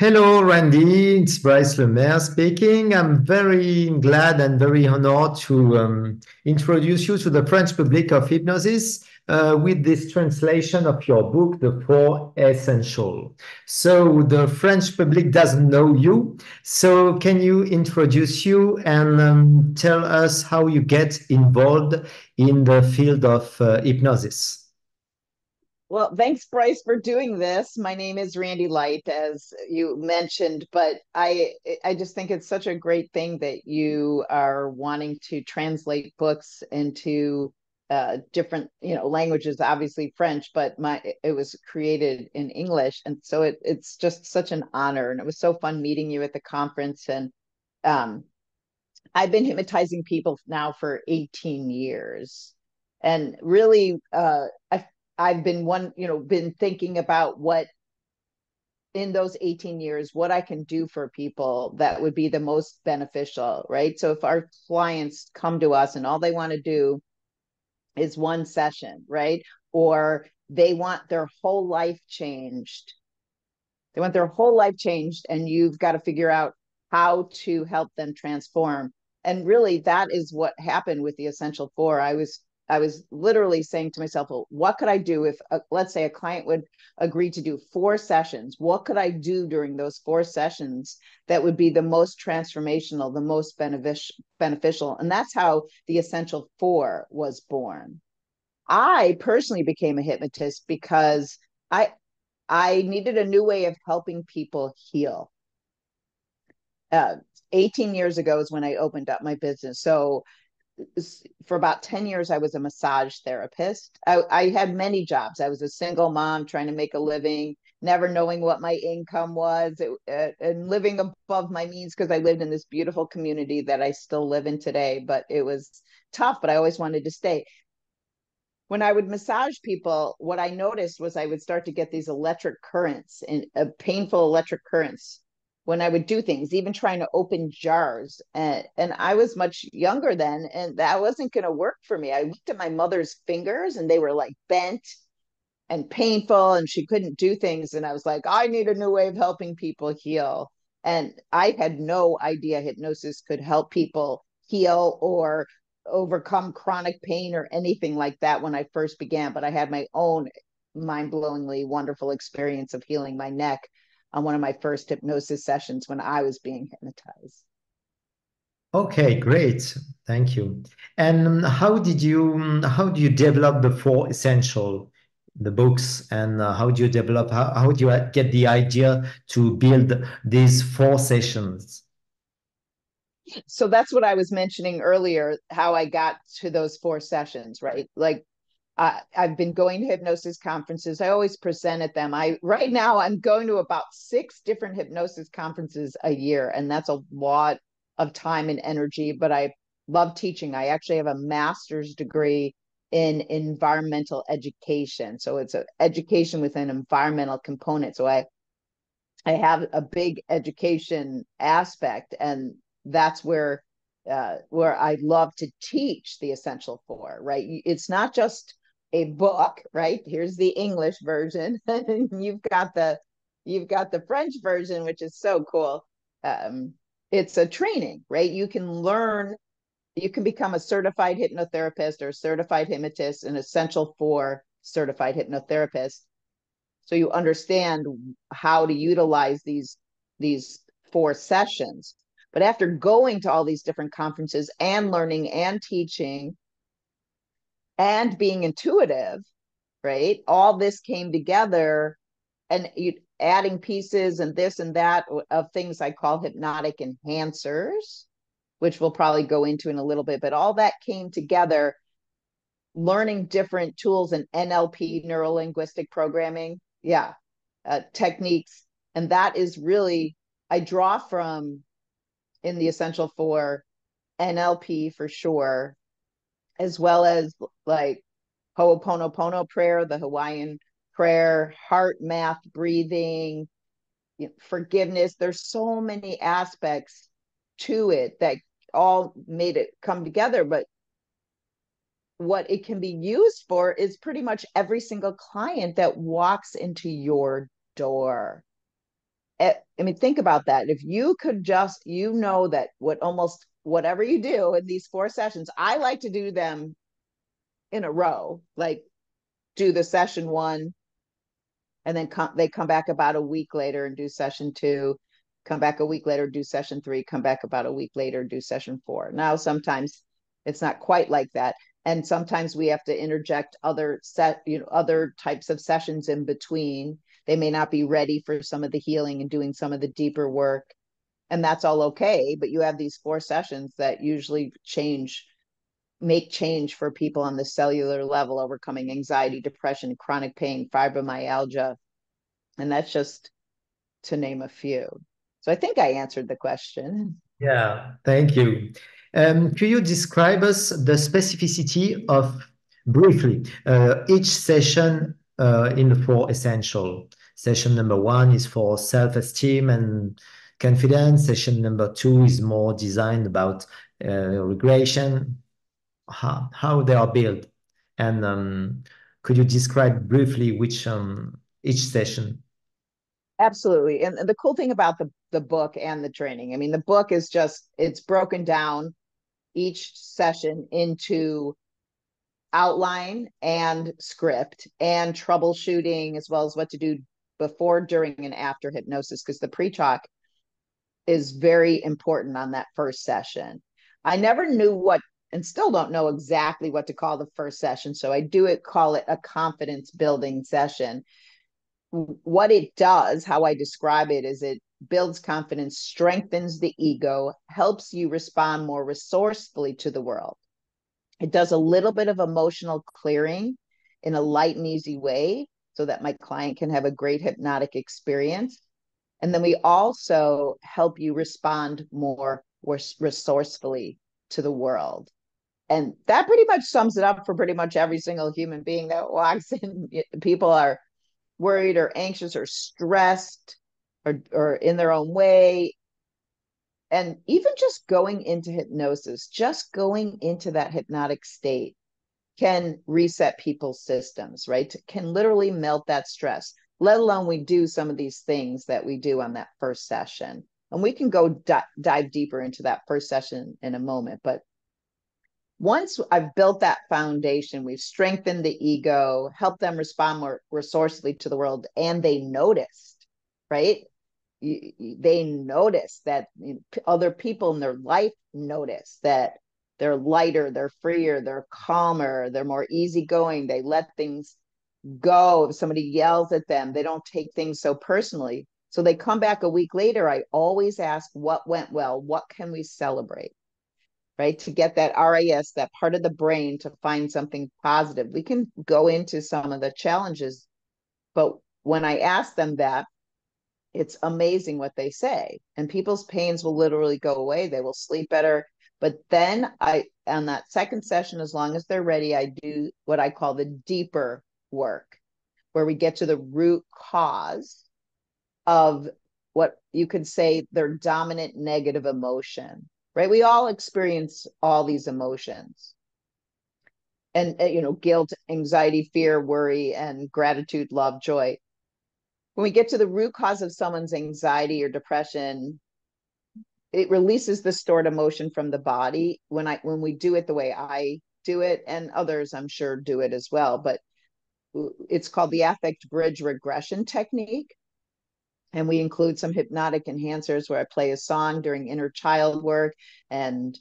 Hello, Randy. It's Brice Lemaire speaking. I'm very glad and very honored to introduce you to the French public of hypnosis with this translation of your book, The Four Essentials. So the French public doesn't know you. So can you introduce you and tell us how you get involved in the field of hypnosis? Well, thanks, Brice, for doing this. My name is Randi Light, as you mentioned, but I just think it's such a great thing that you are wanting to translate books into different, languages. Obviously French, but it was created in English, and so it's just such an honor. And it was so fun meeting you at the conference. And um, I've been hypnotizing people now for 18 years. And really, I've been thinking about what in those 18 years, what I can do for people that would be the most beneficial, right? So if our clients come to us and all they want to do is one session, right? Or they want their whole life changed. They want their whole life changed, and you've got to figure out how to help them transform. And really, that is what happened with the Essential Four. I was literally saying to myself, well, what could I do if, let's say, a client would agree to do 4 sessions? What could I do during those 4 sessions that would be the most transformational, the most beneficial? And that's how the Essential Four was born. I personally became a hypnotist because I I needed a new way of helping people heal. Uh, 18 years ago is when I opened up my business. So for about 10 years, I was a massage therapist. I had many jobs. I was a single mom trying to make a living, never knowing what my income was, and living above my means because I lived in this beautiful community that I still live in today. But it was tough, but I always wanted to stay. When I would massage people, what I noticed was I would start to get these electric currents and painful electric currents when I would do things, even trying to open jars. And I was much younger then, and that wasn't going to work for me. I looked at my mother's fingers and they were like bent and painful, and she couldn't do things. And I was like, I need a new way of helping people heal. And I had no idea hypnosis could help people heal or overcome chronic pain or anything like that when I first began. But I had my own mind-blowingly wonderful experience of healing my neck on one of my first hypnosis sessions when I was being hypnotized. Okay, great. Thank you. And how do you develop the four essential, the books, and how do you develop how do you get the idea to build these 4 sessions? So that's what I was mentioning earlier, how I got to those 4 sessions, right? Like I've been going to hypnosis conferences. I always present at them. I right now I'm going to about 6 different hypnosis conferences a year, and that's a lot of time and energy. But I love teaching. I actually have a master's degree in environmental education, so it's an education with an environmental component. So I have a big education aspect, and that's where I love to teach the Essential Four. Right, it's not just a book. Right, here's the English version, and you've got the French version, which is so cool. It's a training, right? You can learn. You can become a certified hypnotherapist or a certified hypnotist, an Essential Four certified hypnotherapist, so you understand how to utilize these 4 sessions. But after going to all these different conferences and learning and teaching and being intuitive, right, all this came together, and adding pieces and this and that of things I call hypnotic enhancers, which we'll probably go into in a little bit. But all that came together, learning different tools in NLP, neuro linguistic programming, yeah, techniques. And that is really, I draw from in the Essential Four NLP for sure, as well as like Ho'oponopono prayer, the Hawaiian prayer, heart math, breathing, forgiveness. There's so many aspects to it that all made it come together. But what it can be used for is pretty much every single client that walks into your door. I mean, think about that. If you could just, that almost whatever you do in these 4 sessions, I like to do them in a row, like do the session 1, and then they come back about a week later and do session 2, come back a week later, do session 3, come back about a week later, do session 4. Now, sometimes it's not quite like that. And sometimes we have to interject other types of sessions in between. They may not be ready for some of the healing and doing some of the deeper work. And that's all okay. But you have these 4 sessions that usually make change for people on the cellular level, overcoming anxiety, depression, chronic pain, fibromyalgia. And that's just to name a few. So I think I answered the question. Yeah, thank you. Could you describe us the specificity of, briefly, each session in the 4 essential? Session number 1 is for self-esteem and confidence. Session number 2 is more designed about regression, how they are built. And could you describe briefly each session? Absolutely. And the cool thing about the book and the training, I mean, the book is it's broken down each session into outline and script and troubleshooting, as well as what to do before, during, and after hypnosis, because the pre-talk is very important on that first session. I never knew and still don't know exactly what to call the first session. So I call it a confidence building session. What it does, how I describe it, is it builds confidence, strengthens the ego, helps you respond more resourcefully to the world. It does a little bit of emotional clearing in a light and easy way so that my client can have a great hypnotic experience. And then we also help you respond more resourcefully to the world. And that pretty much sums it up for pretty much every single human being that walks in. People are worried or anxious or stressed or in their own way. And even just going into hypnosis, just going into that hypnotic state can reset people's systems, right? Can literally melt that stress, let alone we do some of these things that we do on that first session. And we can go dive deeper into that first session in a moment. But once I've built that foundation, we've strengthened the ego, helped them respond more resourcefully to the world, and they noticed, right? They notice that other people in their life notice that they're lighter, they're freer, they're calmer, they're more easygoing, they let things go. If somebody yells at them, they don't take things so personally. So they come back a week later. I always ask, what went well? What can we celebrate? Right? To get that RIS, that part of the brain, to find something positive. We can go into some of the challenges, but when I ask them that, it's amazing what they say. And people's pains will literally go away. They will sleep better. But then on that second session, as long as they're ready, I do what I call the deeper work, where we get to the root cause of what you could say their dominant negative emotion, right? We all experience all these emotions. And, guilt, anxiety, fear, worry, and gratitude, love, joy. When we get to the root cause of someone's anxiety or depression, it releases the stored emotion from the body when we do it the way I do it, and others I'm sure do it as well. But it's called the affect bridge regression technique. And we include some hypnotic enhancers where I play a song during inner child work, and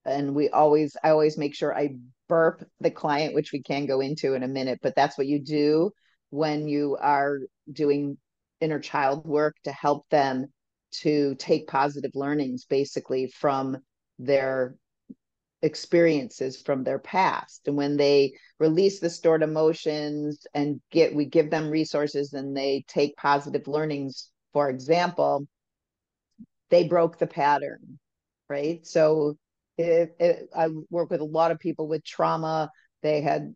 I always make sure I burp the client, which we can go into in a minute, but that's what you do when you are doing inner child work, to help them to take positive learnings basically from their experiences from their past. And when they release the stored emotions and we give them resources and they take positive learnings, for example, they broke the pattern, right? So I work with a lot of people with trauma. They had,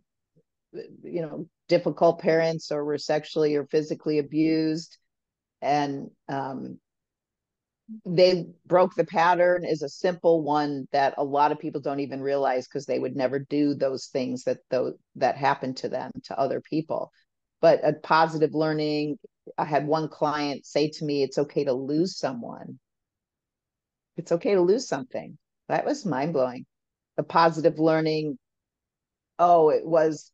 difficult parents or were sexually or physically abused. And they broke the pattern is a simple one that a lot of people don't even realize, because they would never do those things that happened to them, to other people. But a positive learning, I had one client say to me, it's okay to lose someone. It's okay to lose something. That was mind-blowing. The positive learning, oh,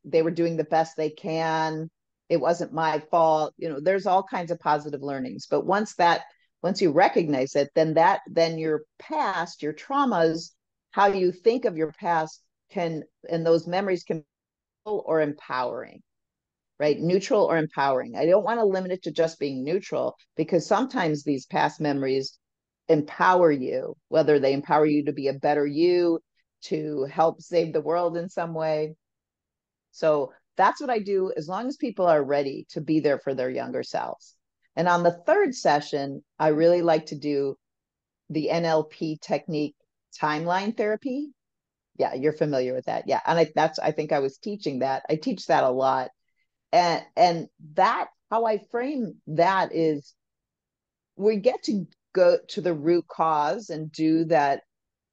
they were doing the best they can. It wasn't my fault. There's all kinds of positive learnings. But once you recognize it, then your past, your traumas, how you think of your past and those memories can be neutral or empowering, right? Neutral or empowering. I don't want to limit it to just being neutral, because sometimes these past memories empower you, whether they empower you to be a better you, to help save the world in some way. So that's what I do, as long as people are ready to be there for their younger selves. And on the third session, I really like to do the NLP technique, timeline therapy. Yeah, you're familiar with that. Yeah. And I think I was teaching that. I teach that a lot. And that, how I frame that is, we get to go to the root cause and do that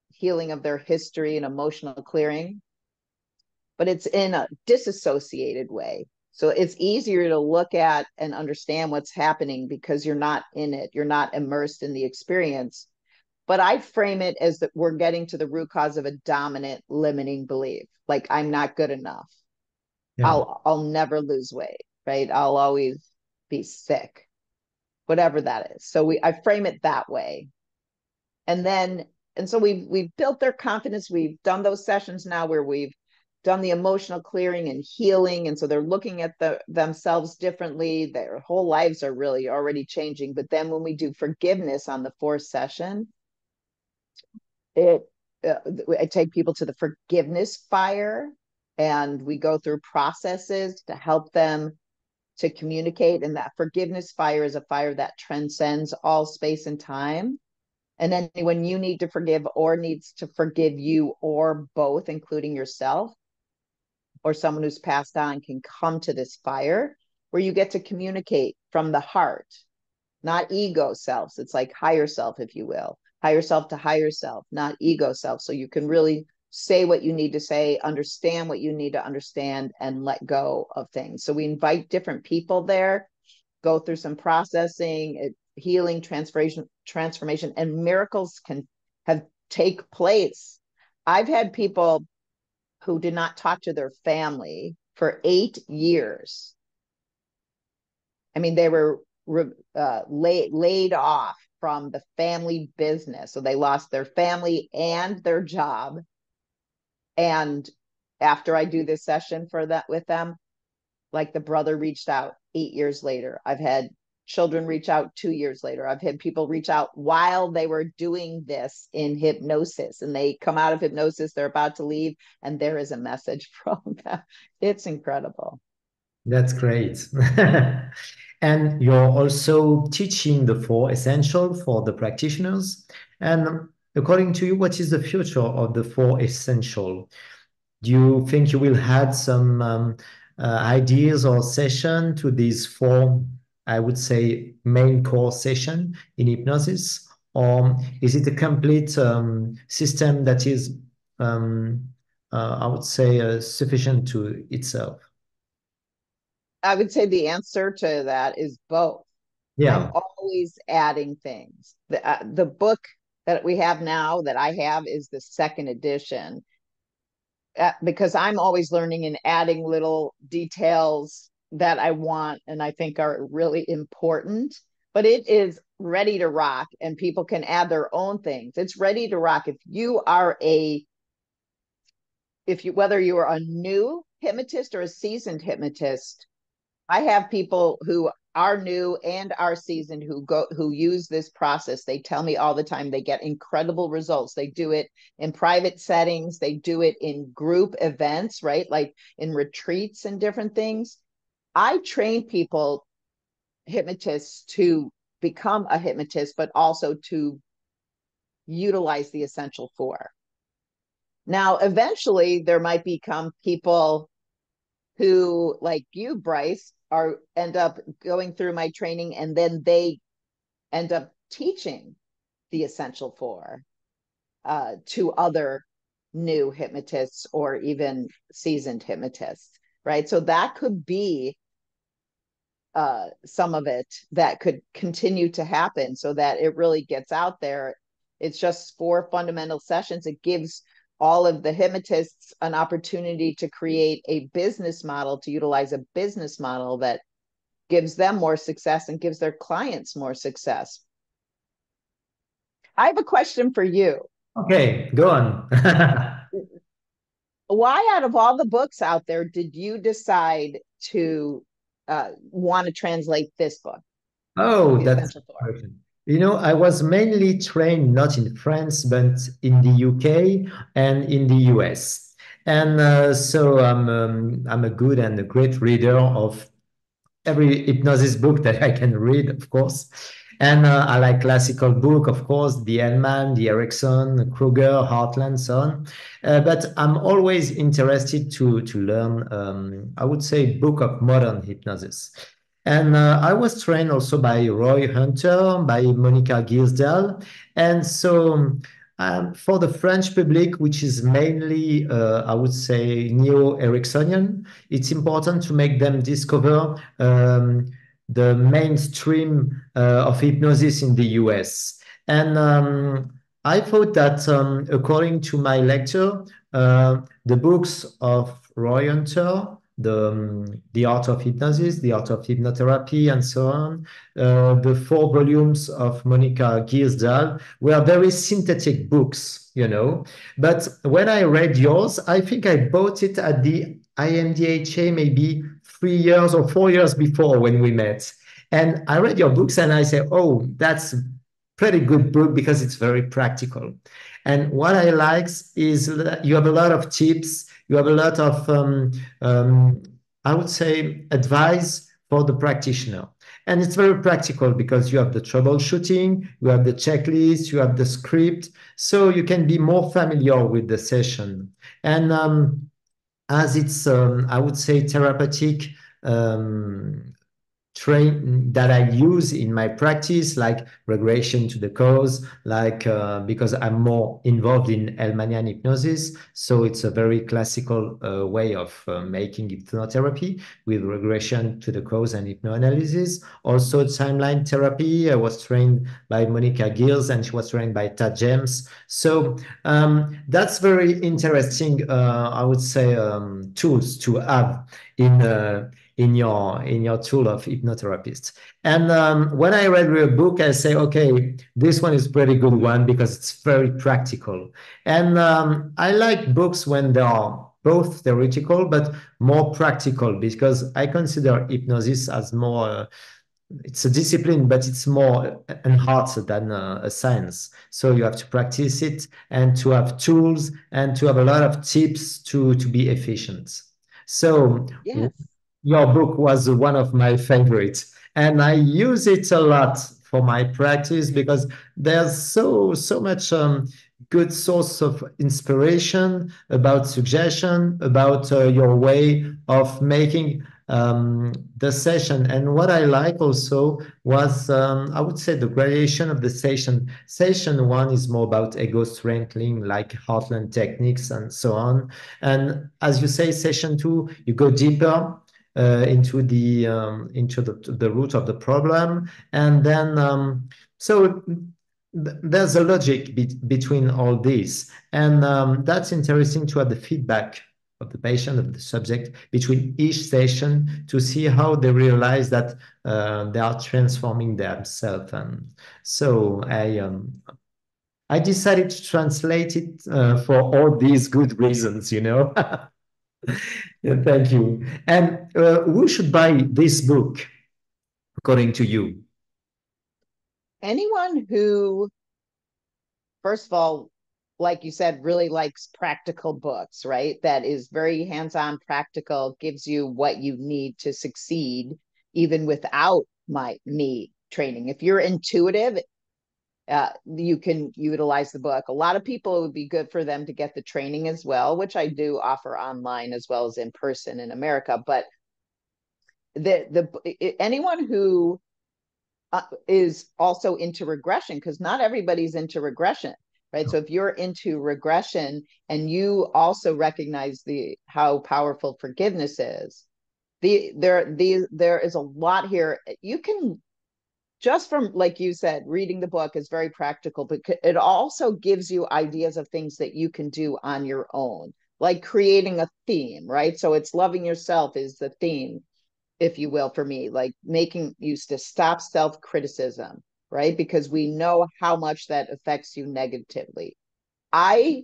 healing of their history and emotional clearing, but it's in a disassociated way. So it's easier to look at and understand what's happening because you're not in it. You're not immersed in the experience. But I frame it as that we're getting to the root cause of a dominant limiting belief. Like, I'm not good enough. Yeah. I'll never lose weight, right? I'll always be sick, whatever that is. So I frame it that way. And so we've built their confidence. We've done those sessions now where we've done the emotional clearing and healing. And so they're looking at themselves differently. Their whole lives are really already changing. But then when we do forgiveness on the fourth session, I take people to the forgiveness fire, and we go through processes to help them to communicate. And that forgiveness fire is a fire that transcends all space and time. And anyone you need to forgive or needs to forgive you, or both, including yourself or someone who's passed on, can come to this fire where you get to communicate from the heart, not ego selves. It's like higher self, if you will, higher self to higher self, not ego self. So you can really say what you need to say, understand what you need to understand, and let go of things. So we invite different people there, go through some processing, healing, transformation, and miracles can take place. I've had people who did not talk to their family for 8 years. I mean, they were laid off from the family business. So they lost their family and their job. And after I do this session with them, like, the brother reached out 8 years later. I've had children reach out 2 years later. I've had people reach out while they were doing this in hypnosis, and they come out of hypnosis, they're about to leave, and there is a message from them. It's incredible. That's great. And you're also teaching the four essentials for the practitioners. And according to you, what is the future of the four essentials? Do you think you will add some ideas or session to these four, I would say, main core session in hypnosis? Or is it a complete system that is, I would say, sufficient to itself? I would say the answer to that is both. I'm Yeah. always adding things. The book that we have now, that I have, is the second edition, because I'm always learning and adding little details that I want and I think are really important. But it is ready to rock, and people can add their own things. It's ready to rock. Whether you are a new hypnotist or a seasoned hypnotist, I have people who are new and are seasoned who use this process. They tell me all the time they get incredible results. They do it in private settings. They do it in group events, right? Like in retreats and different things. I train people, hypnotists, to become a hypnotist, but also to utilize the essential four. Now, eventually there might become people who, like you, Brice, end up going through my training, and then they end up teaching the essential four to other new hypnotists or even seasoned hypnotists, right? So that could be some of it that could continue to happen so that it really gets out there. It's just 4 fundamental sessions. It gives all of the hypnotists an opportunity to create a business model, to utilize a business model that gives them more success and gives their clients more success. I have a question for you. Okay, go on. Why, out of all the books out there, did you decide to want to translate this book, Oh, The that's Essential Four? important. You know, I was mainly trained not in France, but in the UK and in the US. And so I'm a good and a great reader of every hypnosis book that I can read, of course. And I like classical book, of course, the Hellman, the Erickson, Kruger, Heartland, so on. But I'm always interested to learn, I would say, book of modern hypnosis. And I was trained also by Roy Hunter, by Monica Gilsdale. And so for the French public, which is mainly, I would say, neo-Ericksonian, it's important to make them discover the mainstream of hypnosis in the US. And I thought that according to my lecture, the books of Roy Hunter, the art of hypnosis, the art of hypnotherapy, and so on, the 4 volumes of Monica Gilsdale were very synthetic books, you know. But when I read yours, I think I bought it at the IMDHA maybe 3 years or 4 years before when we met. And I read your books and I said, oh, that's a pretty good book because it's very practical. And what I like is that you have a lot of tips, you have a lot of, I would say, advice for the practitioner. And it's very practical because you have the troubleshooting, you have the checklist, you have the script, so you can be more familiar with the session. And as it's, I would say, therapeutic train that I use in my practice, like regression to the cause, like because I'm more involved in Hellmanian hypnosis, so it's a very classical way of making hypnotherapy with regression to the cause and hypnoanalysis. Also timeline therapy, I was trained by Monica Gills and she was trained by Tad James. So that's very interesting, I would say, tools to have in your tool of hypnotherapist. And when I read your book, I say, okay, this one is a pretty good one because it's very practical. And I like books when they are both theoretical but more practical, because I consider hypnosis as more it's a discipline, but it's more an art than a science. So you have to practice it and to have tools and to have a lot of tips to be efficient. So Yes. your book was one of my favorites, and I use it a lot for my practice because there's so much good source of inspiration about suggestion, about your way of making the session. And what I like also was, I would say, the gradation of the session. Session 1 is more about ego strengthening, like Heartland techniques and so on. And as you say, session 2, you go deeper into the root of the problem, and then so there's a logic between all these, and that's interesting to have the feedback of the patient, of the subject, between each session to see how they realize that they are transforming themselves. And so I decided to translate it for all these good reasons, you know. Yeah, thank you. And who should buy this book, according to you? Anyone who, first of all, like you said, really likes practical books, right? That is very hands-on, practical, gives you what you need to succeed, even without me training. If you're intuitive, you can utilize the book. A lot of people, it would be good for them to get the training as well, which I do offer online as well as in person in America. But anyone who is also into regression, because not everybody's into regression, right? So if you're into regression and you also recognize how powerful forgiveness is, there is a lot here. You can, just from, like you said, reading the book is very practical, but it also gives you ideas of things that you can do on your own, like creating a theme, right? So it's loving yourself is the theme, if you will, for me, like making you to stop self-criticism, right? Because we know how much that affects you negatively. I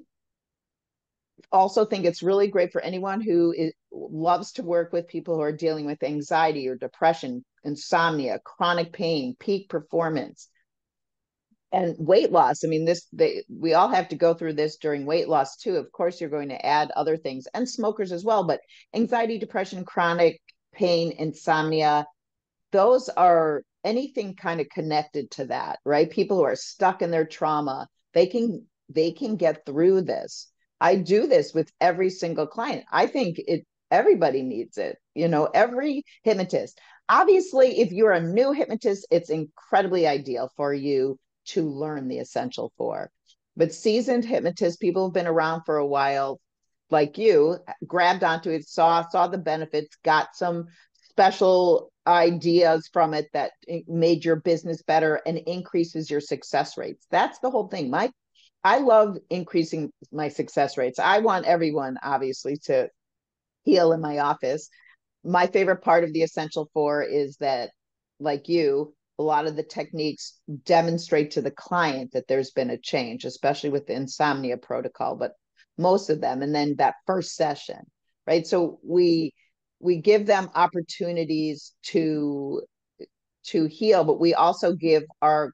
also think it's really great for anyone who loves to work with people who are dealing with anxiety or depression, insomnia, chronic pain, peak performance, and weight loss. I mean, we all have to go through this during weight loss too. Of course, you're going to add other things, and smokers as well, but anxiety, depression, chronic pain, insomnia, those are anything kind of connected to that, right? People who are stuck in their trauma, they can get through this. I do this with every single client. I think everybody needs it, every hypnotist. Obviously, if you're a new hypnotist, it's incredibly ideal for you to learn the essential four. But seasoned hypnotists, people who've been around for a while, like you, grabbed onto it, saw the benefits, got some special ideas from it that made your business better and increases your success rates. That's the whole thing. I love increasing my success rates. I want everyone, obviously, to heal in my office. My favorite part of the essential four is that, like you, a lot of the techniques demonstrate to the client that there's been a change, especially with the insomnia protocol, but most of them. And then that first session, right? So we give them opportunities to heal, but we also give our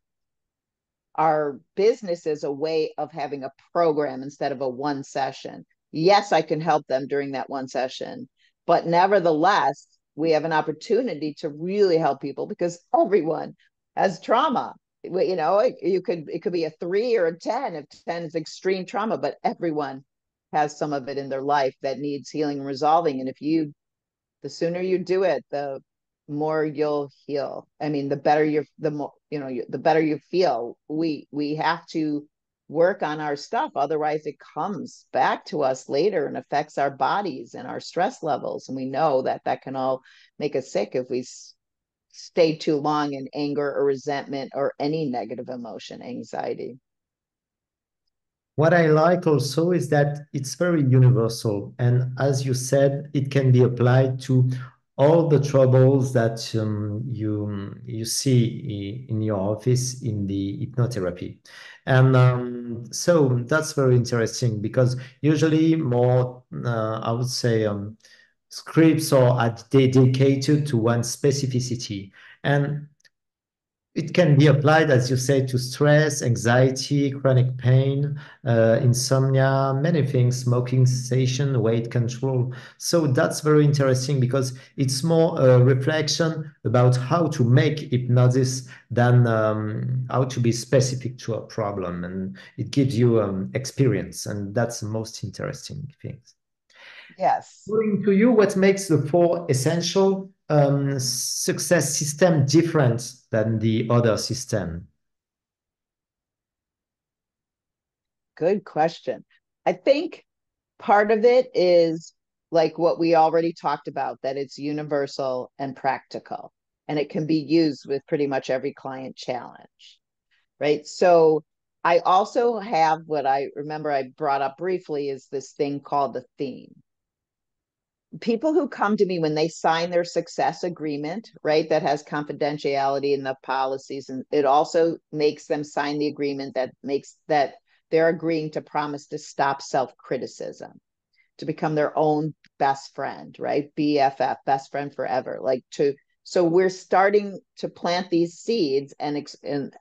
businesses a way of having a program instead of a one session. Yes, I can help them during that one session, but nevertheless, we have an opportunity to really help people because everyone has trauma. It could be a 3 or a 10 if 10 is extreme trauma, but everyone has some of it in their life that needs healing and resolving. And the sooner you do it, the more you'll heal. I mean, the better the better you feel. We have to work on our stuff, otherwise it comes back to us later and affects our bodies and our stress levels, and we know that can all make us sick if we stay too long in anger or resentment or any negative emotion, anxiety. What I like also is that it's very universal. And as you said, it can be applied to all the troubles that you see in your office in the hypnotherapy. And so that's very interesting because usually more, I would say, scripts are dedicated to one specificity. And it can be applied, as you say, to stress, anxiety, chronic pain, insomnia, many things, smoking cessation, weight control. So that's very interesting because it's more a reflection about how to make hypnosis than how to be specific to a problem. And it gives you experience, and that's the most interesting thing. Yes. According to you, what makes the four essential success system different than the other system? Good question. I think part of it is like what we already talked about, that it's universal and practical, and it can be used with pretty much every client challenge, right? So I also have what I remember I brought up briefly is this thing called the theme. People who come to me when they sign their success agreement, right, that has confidentiality in the policies, and it also makes them sign the agreement that makes that they're agreeing to promise to stop self-criticism, to become their own best friend, right? BFF, best friend forever. So we're starting to plant these seeds and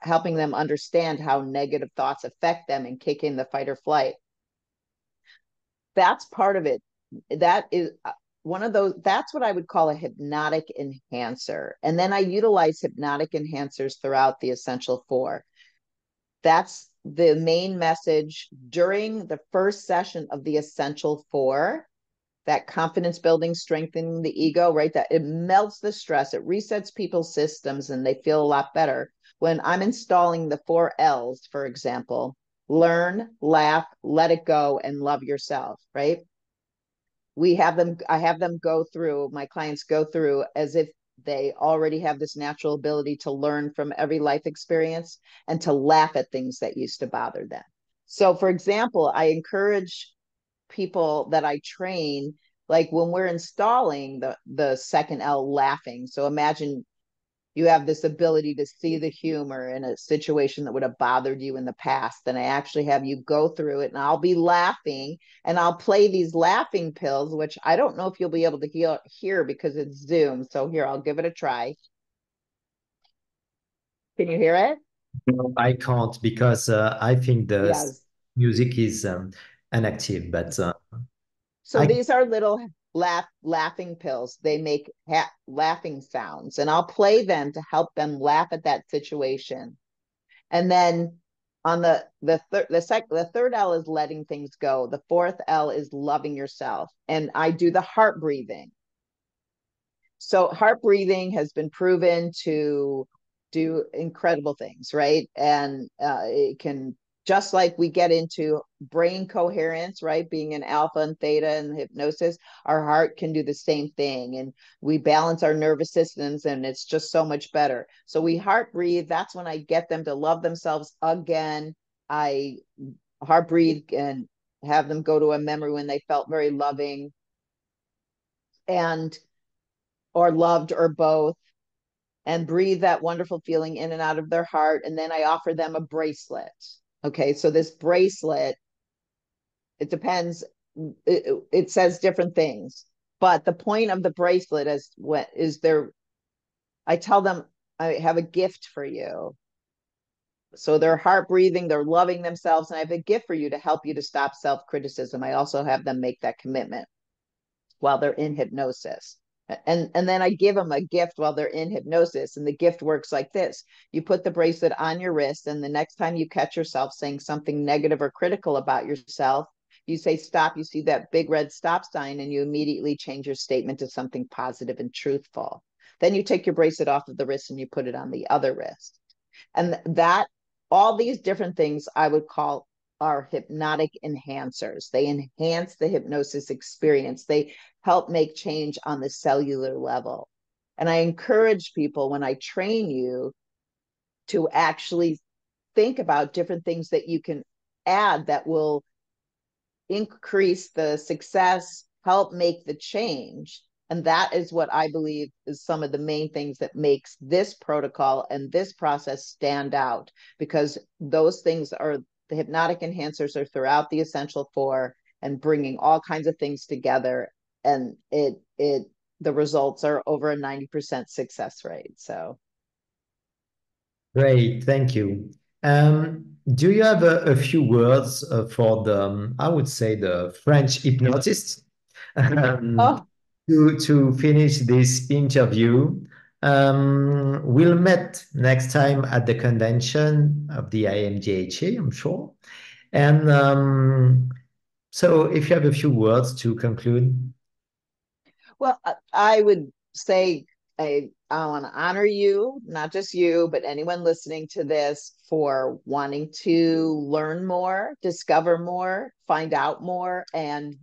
helping them understand how negative thoughts affect them and kick in the fight or flight. That's part of it. That is one of those, that's what I would call a hypnotic enhancer. And then I utilize hypnotic enhancers throughout the essential four. That's the main message during the first session of the essential four, that confidence building, strengthening the ego, right? That it melts the stress, it resets people's systems, and they feel a lot better. When I'm installing the 4 L's, for example, learn, laugh, let it go, and love yourself, right? I have them go through, my clients go through as if they already have this natural ability to learn from every life experience and to laugh at things that used to bother them. So, for example, I encourage people that I train, like when we're installing the second L, laughing. So imagine you have this ability to see the humor in a situation that would have bothered you in the past. And I actually have you go through it, and I'll be laughing, and I'll play these laughing pills, which I don't know if you'll be able to hear because it's Zoom. So here, I'll give it a try. Can you hear it? No, I can't because I think the Yes. music is inactive, but So I these are little laughing pills. They make laughing sounds, and I'll play them to help them laugh at that situation. And then on the third L is letting things go. The fourth L is loving yourself. And I do the heart breathing. So heart breathing has been proven to do incredible things, right? And it can, just like we get into brain coherence, right? Being an alpha and theta and hypnosis, our heart can do the same thing. And we balance our nervous systems, and it's just so much better. So we heart breathe. That's when I get them to love themselves again. I heart breathe and have them go to a memory when they felt very loving and or loved or both, and breathe that wonderful feeling in and out of their heart. And then I offer them a bracelet. Okay, so this bracelet, it depends, it says different things, but the point of the bracelet is there, I tell them, I have a gift for you. So they're heart breathing, they're loving themselves, and I have a gift for you to help you to stop self-criticism. I also have them make that commitment while they're in hypnosis. And then I give them a gift while they're in hypnosis. And the gift works like this. You put the bracelet on your wrist, and the next time you catch yourself saying something negative or critical about yourself, you say stop. You see that big red stop sign, and you immediately change your statement to something positive and truthful. Then you take your bracelet off of the wrist and you put it on the other wrist. And that, all these different things I would call are hypnotic enhancers. They enhance the hypnosis experience. They help make change on the cellular level. And I encourage people when I train you to actually think about different things that you can add that will increase the success, help make the change. And that is what I believe is some of the main things that makes this protocol and this process stand out, because those things are, the hypnotic enhancers are throughout the essential four and bringing all kinds of things together. And the results are over a 90% success rate. So. great, thank you. Do you have a few words for the, I would say, the French hypnotist um, Oh, to finish this interview? We'll meet next time at the convention of the IMDHA, I'm sure. And so if you have a few words to conclude. well, I would say I want to honor you, not just you, but anyone listening to this, for wanting to learn more, discover more, find out more, and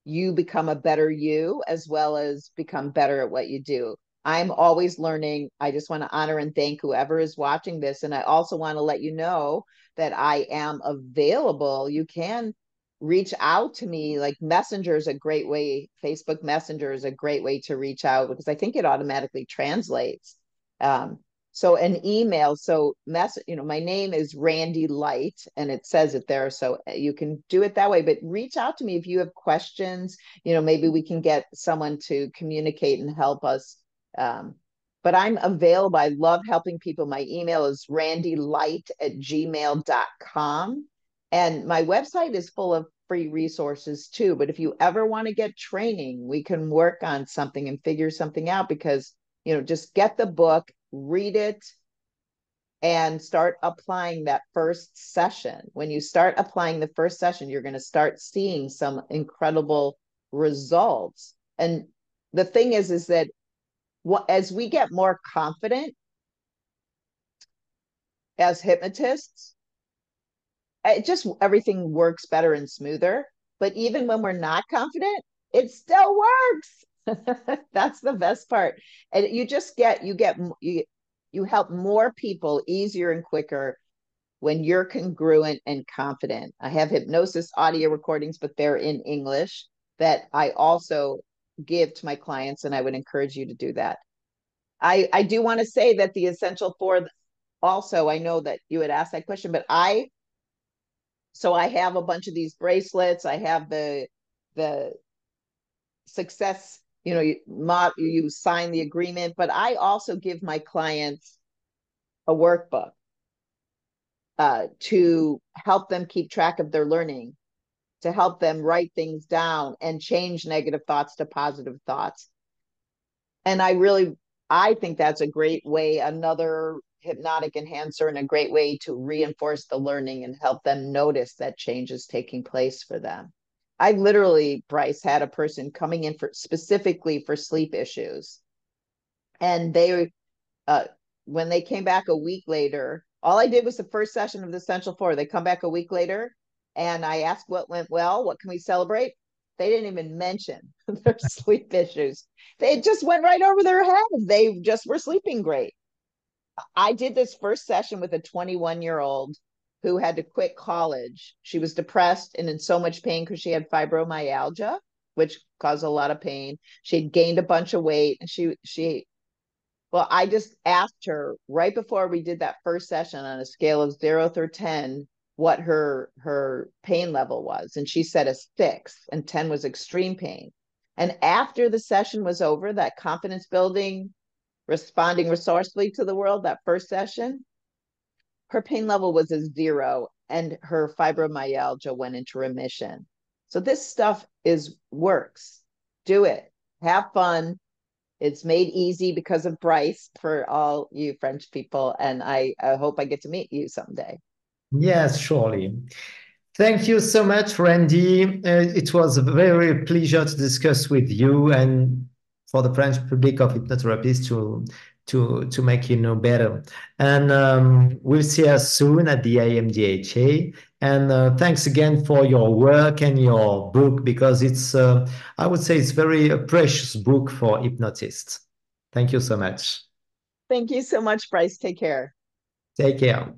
you become a better you as well as become better at what you do. I'm always learning. I just want to honor and thank whoever is watching this. And I also want to let you know that I am available. You can reach out to me. Like Messenger is a great way. Facebook Messenger is a great way to reach out because I think it automatically translates. Um, so an email, so my name is Randi Light and it says it there. So you can do it that way, but reach out to me if you have questions. Maybe we can get someone to communicate and help us. But I'm available. I love helping people. My email is randylight@gmail.com. And my website is full of free resources too. But if you ever want to get training, we can work on something and figure something out, because, just get the book, read it, and start applying that first session. When you start applying the first session, you're going to start seeing some incredible results. And the thing is that as we get more confident as hypnotists, everything works better and smoother. But even when we're not confident, It still works. That's the best part. And you help more people easier and quicker when you're congruent and confident. I have hypnosis audio recordings, but they're in English that I also give to my clients, and I would encourage you to do that. I do want to say that the essential for also, I know that you had asked that question, but I have a bunch of these bracelets. I have the success, you sign the agreement, but I also give my clients a workbook to help them keep track of their learning, to help them write things down and change negative thoughts to positive thoughts. And I think that's a great way, another hypnotic enhancer, and a great way to reinforce the learning and help them notice that change is taking place for them. I literally, Brice, had a person coming in specifically for sleep issues. And when they came back a week later, all I did was the first session of the Essential Four. They come back a week later, and I asked what went well, what can we celebrate? They didn't even mention their sleep issues. They just went right over their head. They just were sleeping great. I did this first session with a 21-year-old who had to quit college. She was depressed and in so much pain because she had fibromyalgia, which caused a lot of pain. She had gained a bunch of weight, and well, I just asked her right before we did that first session on a scale of 0 through 10 what her pain level was, and she said a 6, and 10 was extreme pain. And after the session was over, that confidence building, responding resourcefully to the world, that first session, her pain level was a 0, and her fibromyalgia went into remission. So this stuff works. Do it. Have fun. It's made easy because of Brice for all you French people, and I hope I get to meet you someday. Yes, surely. Thank you so much, Randy. It was a very pleasure to discuss with you and for the French public of hypnotherapists to make you know better. And we'll see us soon at the IMDHA. And thanks again for your work and your book, because I would say it's very precious book for hypnotists. Thank you so much. Thank you so much, Brice. Take care. Take care.